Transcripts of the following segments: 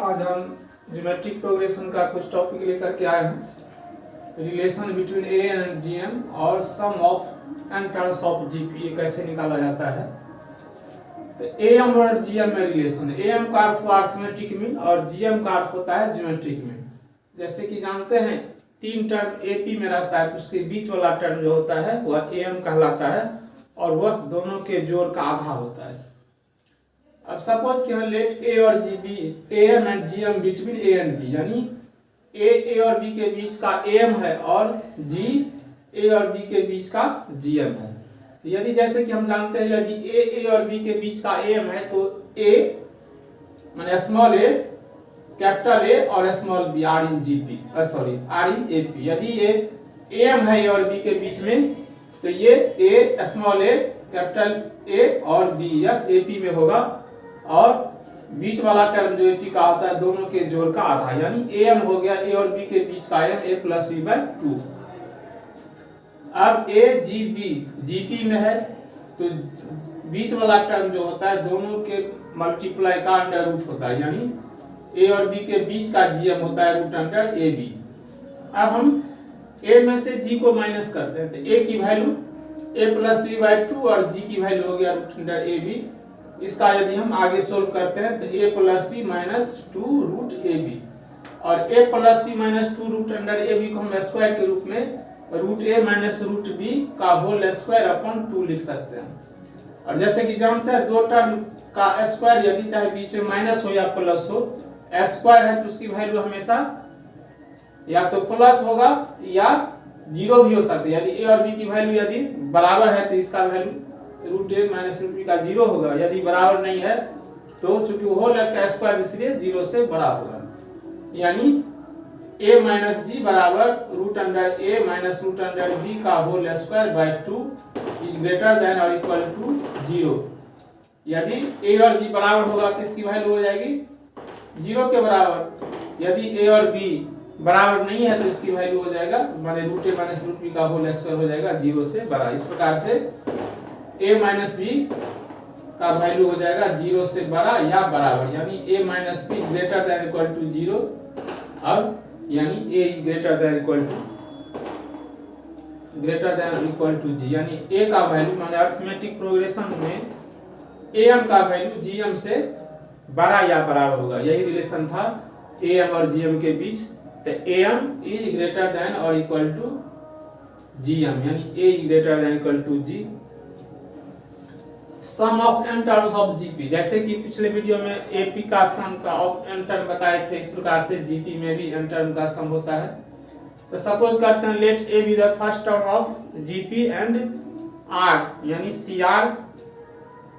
आज हम geometric progression का कुछ टॉपिक लेकर के आए हैं। Relation between A and GM और sum of n terms of GP ये कैसे निकाला जाता है। तो एएम और जीएम में रिलेशन, एएम का अर्थ हुआ अर्थमेटिक मीन और जीएम का अर्थ होता है ज्योमेट्रिक मीन। जैसे कि जानते हैं तीन टर्म एपी में रहता है तो उसके बीच वाला टर्म जो होता है वह एएम कहलाता है और वह दोनों के जोड़ का आधा होता है। अब सपोज कि हम लेट ए और G be AM and GM between A and B, यानी ए और बी के बीच का एएम है और जी ए और बी के बीच का जीएम है। तो यदि जैसे कि हम जानते हैं यदि ए और बी के बीच का एएम है तो ए माने स्मॉल ए, कैपिटल ए और small B are in GP are in AP. यदि ये एएम है ए और बी के बीच में तो ये ए स्मॉल ए, कैपिटल ए और बी यह एपी में होगा और बीच वाला टर्म जो एपी का होता है दोनों के जोड़ का आधा, यानी एएम हो गया ए और बी के बीच का M A plus B by 2। अब ए जी बी जीपी में है तो बीच वाला टर्म जो होता है दोनों के मल्टीप्लाई का अंडर रूट होता है, यानी ए और बी के बीच का जीएम होता है रूट अंडर ए बी। अब हम ए में से जी को माइनस करते हैं तो ए की value A plus B by 2 और जी की वैल्यू हो गया रूट अंडर ए बी। इसका यदि हम आगे सोल्व करते हैं तो A plus B minus 2 root A B और A plus B minus 2 root under A B को हम स्क्वायर के रूप में root A minus root B का होल स्क्वायर अपॉन 2 लिख सकते हैं। और जैसे कि जानते हैं दो टर्म का स्क्वायर यदि चाहे बीच में माइनस हो या प्लस हो, स्क्वायर है तो उसकी वैल्यू हमेशा या तो प्लस होगा या जीरो भी हो सकता है। यदि ए और बी की वैल्यू यदि बराबर है तो इसका value root A minus root B का जीरो होगा, यदि बराबर नहीं है तो चूंकि होल का स्क्वायर इसलिए जीरो से बड़ा होगा, यानी ए माइनस जी बराबर root under A minus root under B का whole square by 2 is greater than और इक्वल टू 0। यदि ए और बी बराबर होगा तो इसकी वैल्यू हो जाएगी जीरो के बराबर। यदि ए और बी बराबर नहीं है तो इसकी वैल्यू हो जाएगा माने root A minus root B का होल स्क्वायर हो जाएगा जीरो से बड़ा। इस प्रकार से ए माइनस बी का वैल्यू हो जाएगा जीरो से बड़ा या बराबर, यानी A minus B greater than equal to 0। अब यानी A is greater than equal to G, यानी ए का वैल्यू माने अर्थमेटिक प्रोग्रेशन में एएम का वैल्यू जीएम से बड़ा या बराबर होगा। यही रिलेशन था एएम और जीएम के बीच। तो एएम इज ग्रेटर देन और इक्वल टू जीएम, यानी A is greater than equal to G. Sum of n terms of GP, जैसे कि पिछले वीडियो में एपी का सम का ऑफ एन टर्म बताए थे, इस प्रकार से जीपी में भी एन टर्म का सम होता है। तो सपोज करते हैं let A be the first term of GP and R, यानी C R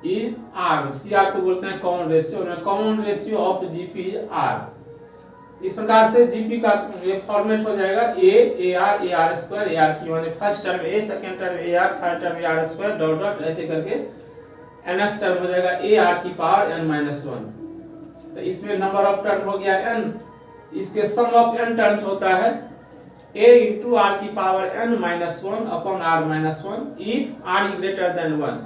is R. C R को बोलते हैं common ratio, common ratio of GP is R. इस प्रकार से जीपी का ये फॉर्मेट हो जाएगा A R square A R की, यानी first term A, second term A R, third term A R square dot dot ऐसे करके nth टर्म हो जाएगा ए आर की पावर n माइनस 1। तो इसमें नंबर ऑफ टर्म हो गया n, इसके सम ऑफ n टर्म्स होता है a इंटू आर की power n minus 1 upon R minus 1 if R is greater than 1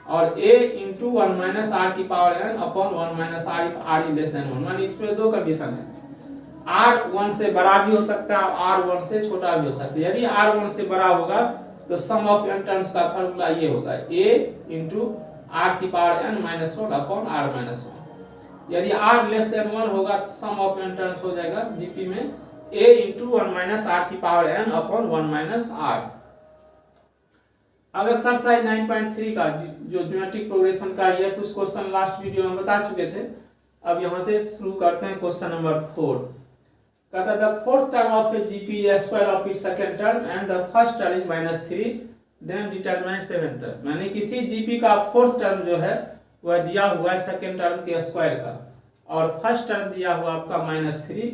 और a इंटू 1 माइनस आर की power n upon 1 minus R if R is less than 1। यानी इसमें दो condition है, r 1 से बड़ा भी हो सकता है और r 1 से छोटा भी हो सकता है। यदि r 1 से बड़ा होगा तो सम ऑफ n टर्म्स का फार्मूला ये होगा a इंटू आर की power n minus 1 upon R minus 1। यदि r लेस देन 1 होगा तो सम ऑफ n टर्म्स हो जाएगा जीपी में a इंटू 1 माइनस आर की power n upon 1 minus R. अब एक्सरसाइज 9.3 का जो ज्योमेट्रिक प्रोग्रेशन का ये कुछ क्वेश्चन लास्ट वीडियो में बता चुके थे। अब यहाँ से शुरू करते हैं क्वेश्चन नंबर 4। कहता है the fourth term of a GP square of its second term and the first term is -3 then determine seventh term. यानी किसी जीपी का फोर्थ टर्म जो है वह दिया हुआ है सेकंड टर्म के स्क्वायर का और फर्स्ट टर्म दिया हुआ आपका -3,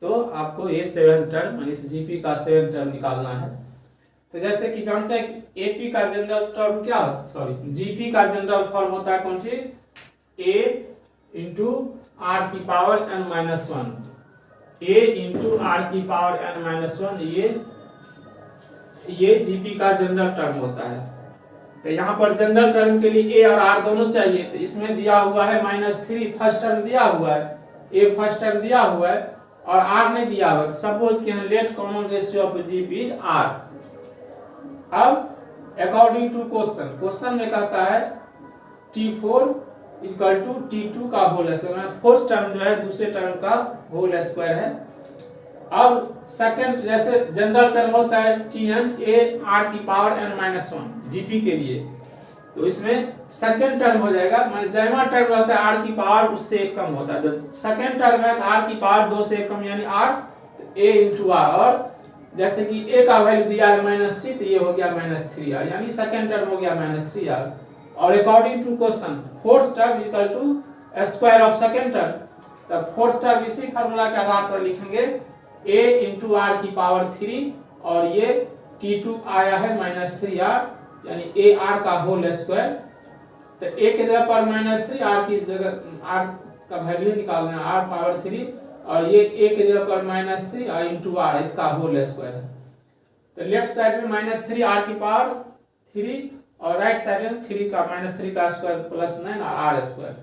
तो आपको ये सेवेंथ टर्म यानी इस जीपी का सेवेंथ टर्म निकालना है। तो जैसे कि जानते हैं एपी का जनरल टर्म क्या जीपी का जनरल फॉर्म होता है कौन सी, ए इंटू आर की power n minus 1, A into R की पावर n माइनस 1 ये जीपी का जनरल टर्म होता है। तो यहाँ पर जनरल टर्म के लिए ए और आर दोनों चाहिए, तो इसमें दिया हुआ है -3 फर्स्ट टर्म दिया हुआ है ए फर्स्ट टर्म दिया हुआ है और आर नहीं दिया हुआ, सपोज कि let common ratio of GP is R. अब अकॉर्डिंग टू क्वेश्चन में कहता है T4 इक्वल टू T2 का होल स्क्वायर, फोर्थ टर्म जो है दूसरे टर्म का होल स्क्वायर है। अब सेकंड जैसे जनरल टर्म होता है Tn a r की पावर n-1 जीपी के लिए, तो इसमें सेकंड टर्म हो जाएगा, माने जैमा टर्म रहता है r की पावर उससे एक कम होता है, तो सेकंड टर्म है r की पावर 2 से एक कम यानी r, तो a इंटू आर। और जैसे कि a का वैल्यू दिया है -3 तो ये हो गया -3r, यानी सेकंड टर्म हो गया -3r। और according to question fourth term equal to square of second term, तब फोर्थ टर्म इसी फार्मूला के आधार पर लिखेंगे a इंटू आर की पावर 3 और ये T2 आया है -3r यानी ए आर का होल स्क्वायर। तो ए के जगह पर -3, आर की जगह आर का वैल्यू निकालना है आर पावर 3 और ये ए के जगह पर -3 और इंटू आर इसका होल स्क्वायर है। तो लेफ्ट साइड में -3 आर की पावर 3 और राइट साइड में 3 का -3 का स्क्वायर प्लस 9 और आर स्क्वायर।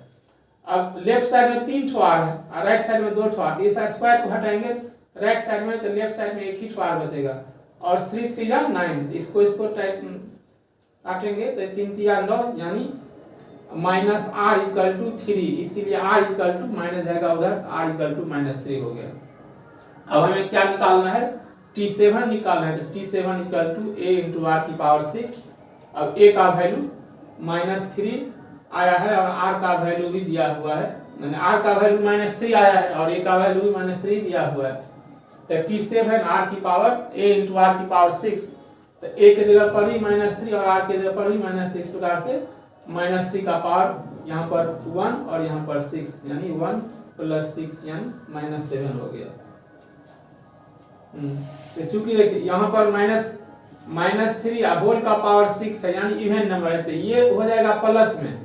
अब लेफ्ट साइड में 3 ठो आर है और राइट साइड में 2 ठो आर, तो इस स्क्वायर को हटाएंगे राइट साइड में तो लेफ्ट साइड में एक ही ठो आर बचेगा और 3 3 जा 9, इसको टाइप काटेंगे तो 3 3 9 यानी -r इक्वल टू 3, इसीलिए r इक्वल टू माइनस जाएगा उधर, r इक्वल टू -3 हो गया। अब हमें क्या निकालना है T7 निकालना है, तो T7 equal to a into R की पावर 6। अब a का वैल्यू -3 आया है और r का वैल्यू भी दिया हुआ है, यानी r का वैल्यू -3 आया है और a का वैल्यू भी -3 दिया हुआ है। तो T7 r की पावर a इंटू आर की पावर 6, तो a के जगह पर ही -3 और r के जगह पर ही -3, इस प्रकार से -3 का पावर यहाँ पर 1 और यहाँ पर 6 यानी 1 + 6 यानी -7 हो गया। तो चूंकि देखिए यहाँ पर -3 होल का पावर 6 है यानी इवन नंबर है, तो ये हो जाएगा प्लस में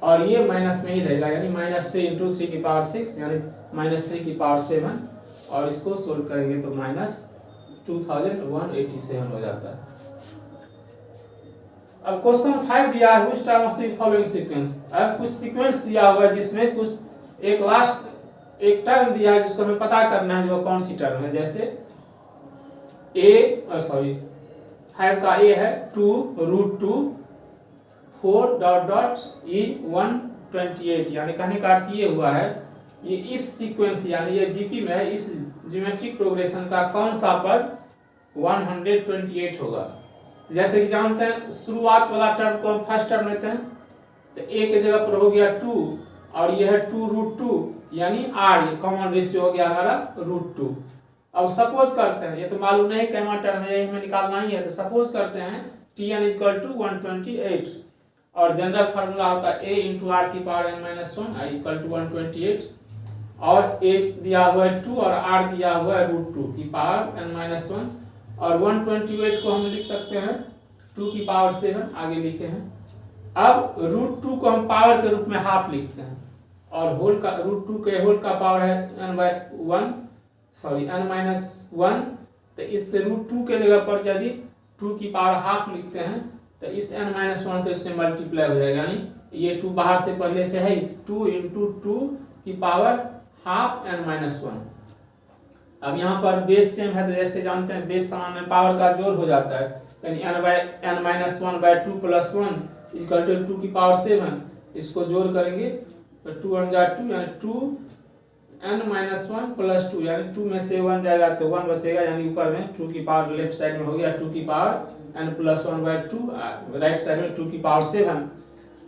और ये माइनस में ही रहेगा, यानी -3 × 3 की पावर 6 यानी -3 की पावर 7 और इसको सोल्व करेंगे तो -2187 हो जाता है। अब क्वेश्चन 5 दिया है which term of the following sequence. अब कुछ सीक्वेंस दिया हुआ है जिसमें कुछ एक टर्म दिया है जिसको हमें पता करना है जो कौन सी टर्म है। जैसे 5 का a है 2√2 4 ... इज 128, यानी कहने का अर्थ ये हुआ है ये इस सीक्वेंस यानी ये जीपी में है, इस ज्योमेट्रिक प्रोग्रेशन का कौन सा पद 128 होगा। जैसे कि जानते हैं शुरुआत वाला टर्म को हम फर्स्ट टर्म लेते हैं, तो a के जगह पर हो गया 2 और यह है 2√2 यानी r कॉमन रेशियो हो गया हमारा √2। अब सपोज करते हैं, ये तो मालूम नहीं कैमा टर्म है, हमें निकालना ही है, तो सपोज करते हैं Tn = 128 और जनरल फार्मूला होता है a इंटू आर की पावर n-1 = 128 और a दिया हुआ है 2 और r दिया हुआ है √2 की पावर n-1 और 128 को हम लिख सकते हैं 2 की पावर 7 आगे लिखे हैं। अब √2 को हम पावर के रूप में हाफ लिखते हैं और होल का √2 के होल का पावर है n-1, तो इस √2 के जगह पर यदि 2 की पावर हाफ लिखते हैं तो इस n-1 से उससे मल्टीप्लाई हो जाएगा, यानी ये 2 बाहर से पहले से है 2 × 2 की पावर हाफ n-1। अब यहाँ पर बेस सेम है तो जैसे जानते हैं बेस समान में पावर का जोड़ हो जाता है, यानी n/(2 + 1) = 2 की पावर 7, इसको जोड़ करेंगे तो 2 × 2 यानी 2n-1 + 2 यानी 2 में से 1 जाएगा तो 1 बचेगा, यानी ऊपर में 2 की पावर लेफ्ट साइड में हो गया 2 की पावर n+1/2, राइट साइड में 2 की पावर 7।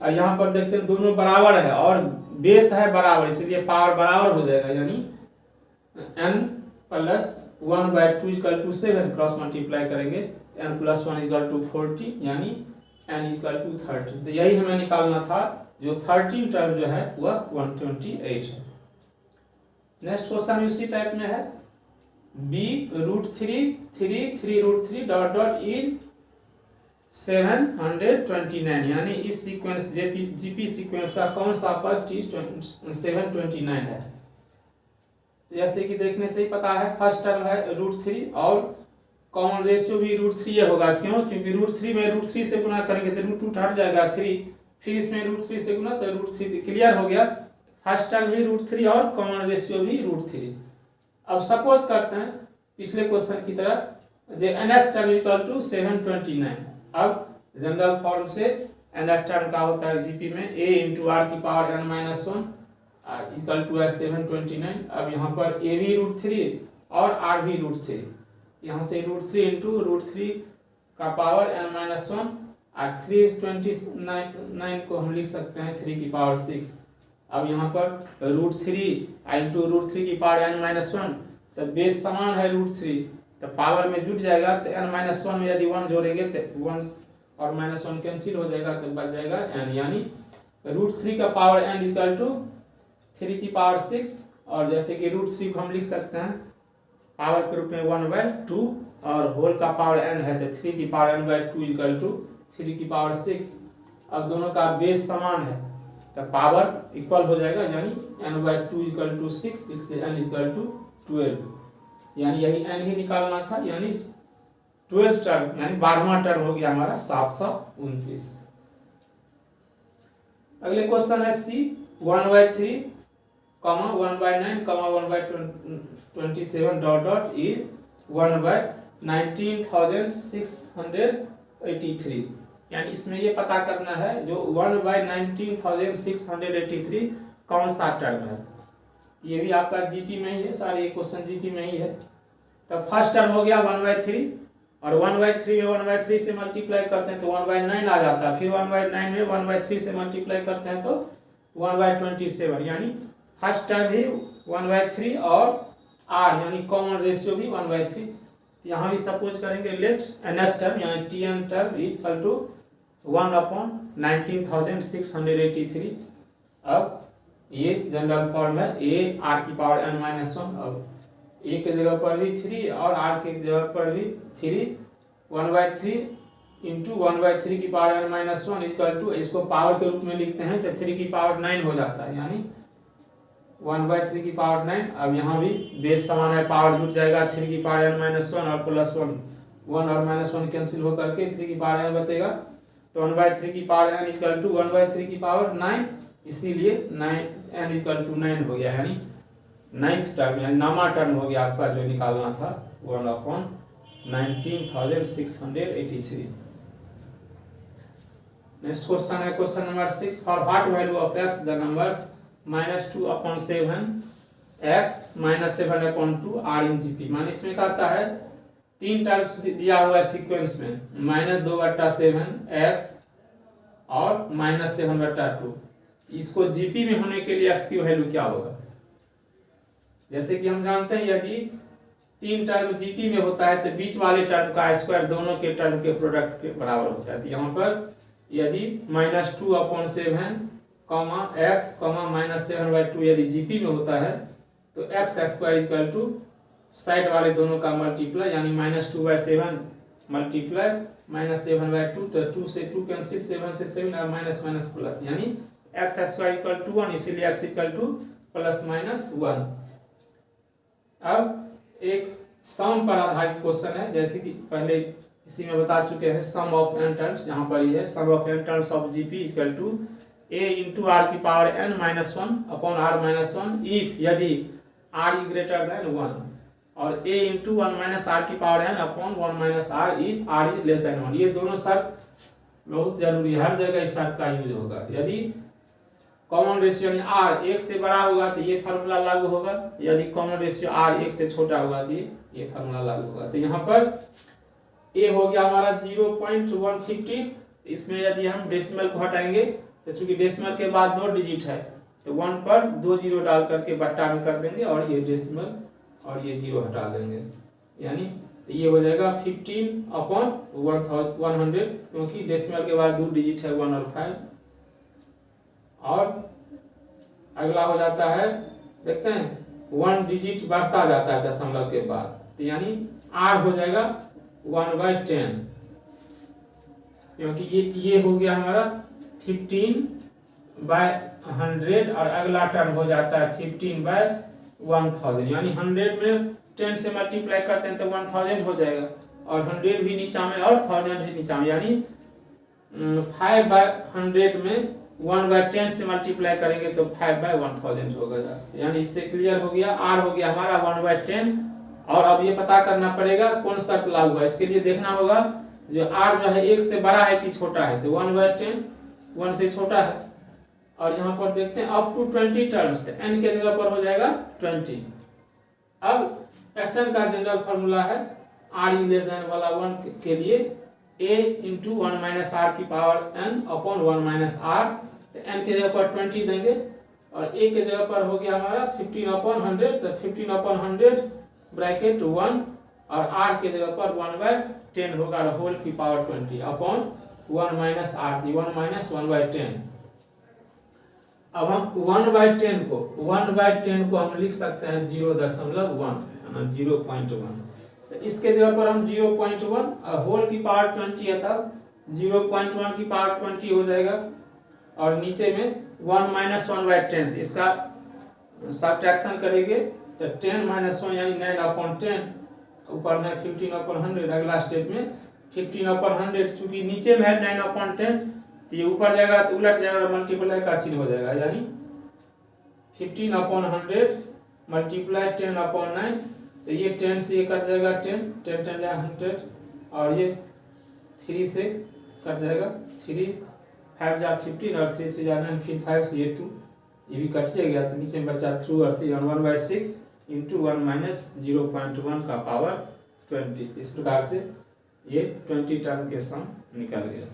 और यहाँ पर देखते हैं दोनों बराबर है और बेस है बराबर, इसलिए पावर बराबर हो जाएगा, यानी n+1/2 = 7 क्रॉस मल्टीप्लाई करेंगे n+1 = 40 यानी n = 30। तो यही हमें निकालना था, जो 13 टर्म जो है वह 128 है। नेक्स्ट क्वेश्चन उसी टाइप में है b√3 3 3√3 ... इज 729, यानी इस सीक्वेंस जीपी सीक्वेंस का कौन सा पद 729 है। जैसे कि देखने से ही पता है फर्स्ट टर्म है √3 और कॉमन रेशियो भी √3 होगा, क्यों? क्योंकि √3 में √3 से गुना करेंगे तो √2 हट जाएगा 3, फिर इसमें √3 से गुना तो √3 क्लियर हो गया। फर्स्ट टर्म भी √3 और कॉमन रेशियो भी √3। अब सपोज करते हैं पिछले क्वेश्चन की तरह जे nth टर्म इक्वल टू 729। अब जनरल फॉर्म से nth टर्म का होता है जीपी में a इंटू आर की पावर n-1 इक्वल टू है 729। अब यहाँ पर a भी √3 और r भी √3, यहाँ से √3 इंटू √3 का पावर n-1 और 329 को हम लिख सकते हैं 3 की पावर 6। अब यहाँ पर √3 इंटू √3 की पावर n-1, तो बेस समान है √3, तो पावर में जुट जाएगा, तो n-1 में यदि 1 जोड़ेंगे तो 1 और -1 कैंसिल हो जाएगा, तो बच जाएगा n, यानी √3 का पावर n इक्वल टू 3 की पावर 6। और जैसे कि √3 को हम लिख सकते हैं पावर के रूप में 1/2 और होल का पावर n है, तो 3 की पावर n/2 इक्वल टू 3 की पावर 6। अब दोनों का बेस समान है तो पावर इक्वल हो जाएगा, यानी n/2 इक्वल टू 6, इसलिए n इक्वल टू 12, यानी यही n ही निकालना था, यानी 12 टर्म यानी 12वां टर्म हो गया हमारा 729। अगले क्वेश्चन है सी 1/3, 1/9, 1/27 डॉट डॉट इज 1/19,683, यानी इसमें ये पता करना है जो 1/19,683 कौन सा टर्म है। ये भी आपका जीपी में ही है, सारे क्वेश्चन जीपी में ही है। तो फर्स्ट टर्म हो गया 1/3 और 1/3 में 1/3 से मल्टीप्लाई करते हैं तो 1/9 आ जाता है, फिर 1/9 में 1/3 से मल्टीप्लाई करते हैं तो 1/27, यानी फर्स्ट टर्म भी 1/3 और r यानी कॉमन रेशियो भी 1/3। यहाँ भी सपोज करेंगे लेट nth टर्म यानी tn term is equal to 1/19,683। अब ये जनरल फॉर्म है a r की पावर n-1। अब a के जगह पर भी 3 और r के जगह पर भी 3, 1/3 इंटू 1/3 की पावर n-1 इक्वल टू, इसको पावर के रूप में लिखते हैं तो 3 की पावर 9 हो जाता है, यानी 1/3 की पावर 9। अब यहाँ भी बेस समान है, पावर जुट जाएगा, 3 की पावर n-1 और +1, 1 और -1 कैंसिल होकर के 3 की पावर n बचेगा, तो 1/3 की पावर n इक्वल टू 1/3 की पावर 9, इसीलिए n इक्वल टू 9 हो गया, यानी 9th टर्म यानी नामा टर्म हो गया आपका जो निकालना था 1/19,683। नेक्स्ट क्वेश्चन है question number 6, for what value of x the numbers -2/7 x -7/2 r in GP. मान इसमें कहता है 3 टर्म्स दिया हुआ है सीक्वेंस में, -2/7 x और -7/2। इसको जीपी में होने के लिए x की वैल्यू क्या होगा। जैसे कि हम जानते हैं यदि 3 टर्म जीपी में होता है तो बीच वाले टर्म का स्क्वायर दोनों के टर्म के प्रोडक्ट के बराबर होता है। तो यहाँ पर यदि -2/7 x, -7/2 यदि जीपी में होता है तो x² इक्वल टू साइड वाले दोनों का मल्टीप्लाई, यानी -2/7 मल्टीप्लाई -7/2, तो 2 से 2 कैंसिल, 7 से 7 और माइनस प्लस, यानी x² इक्वल टू 1, इसीलिए x इक्वल टू +-1। अब एक सम पर आधारित क्वेश्चन है, जैसे कि पहले इसी में बता चुके हैं, सम ऑफ n टर्म्स, यहाँ पर ये है sum of n terms of GP equal to a into r की power n-1 upon r-1 if यदि r ग्रेटर देन 1, और a इंटू 1 - r की power n upon 1 - r if r is less than 1। ये दोनों शर्त बहुत जरूरी है, हर जगह इस शर्त का यूज होगा। यदि कॉमन रेशियो यानी r 1 से बड़ा होगा तो ये फार्मूला लागू होगा, यदि कॉमन रेशियो r 1 से छोटा होगा तो ये फार्मूला लागू होगा। तो यहाँ पर a हो गया हमारा 0.150, इसमें यदि हम डेसिमल को हटाएंगे तो चूंकि डेसिमल के बाद 2 डिजिट है तो 1 पर 2 जीरो डाल करके बट्टा में कर देंगे और ये डेसिमल और ये 0 हटा देंगे, यानी तो ये हो जाएगा 15/100, क्योंकि डेसिमल के बाद 2 डिजिट है 1 और 5। और अगला हो जाता है, देखते हैं 1 डिजिट बढ़ता जाता है दशमलव के बाद, तो यानी r हो जाएगा 1/10, क्योंकि ये हो गया हमारा 15/100 और अगला टर्म हो जाता है 15/1000, यानी 100 में 10 से मल्टीप्लाई करते हैं तो 1000 हो जाएगा, और 100 भी नीचा में और 1000 भी नीचा में, यानी 5/100 में 1/10 से मल्टीप्लाई करेंगे तो 5/1000 होगा। यानी इससे क्लियर हो गया, r हो गया हमारा 1/10। और अब ये पता करना पड़ेगा कौन शर्त लागू है। इसके लिए देखना होगा जो r जो है 1 से बड़ा है कि छोटा है, तो 1/10 1 से छोटा है। और यहाँ पर देखते हैं अप टू 20 टर्म्स, n के जगह पर हो जाएगा 20। अब Sn का जनरल फार्मूला है r लेस देन वाला 1 के लिए a इंटू 1 माइनस r की power n upon 1 minus r। तो n के जगह पर 20 देंगे और a के जगह पर हो गया हमारा 15/100, तो 15/100 ब्रैकेट 1 और r के जगह पर 1/10 होगा होल की power 20 upon 1 minus r, 1 minus 1/10। अब हम 1/10 को हम लिख सकते हैं 0.1। तो इसके जगह पर हम 0.1 होल की पावर 20 है, तब 0.1 की पावर 20 हो जाएगा। और नीचे में 1 माइनस 1/10, इसका सब्ट्रैक्शन करेंगे तो 10 माइनस 1 यानी 9/10, ऊपर में 15/100। अगला स्टेप में 15/100, चूंकि नीचे में है 9/10 तो ये ऊपर जाएगा तो उलट जाएगा और मल्टीप्लाई का चिन्ह हो जाएगा, यानी 15/100 मल्टीप्लाई 10/9। तो ये 10 से ये कट जाएगा, 10 10 जाएगा 100, और ये 3 से कट जाएगा, 3 5 जा 15 और 3 से जा 9, फिर 5 से ये 2, ये भी कट गया। तो नीचे में बचा 2 और 3 और 1/6 इंटू 1 माइनस 0.1 का पावर 20। इस प्रकार से ये 20 टर्म के सम निकल गया।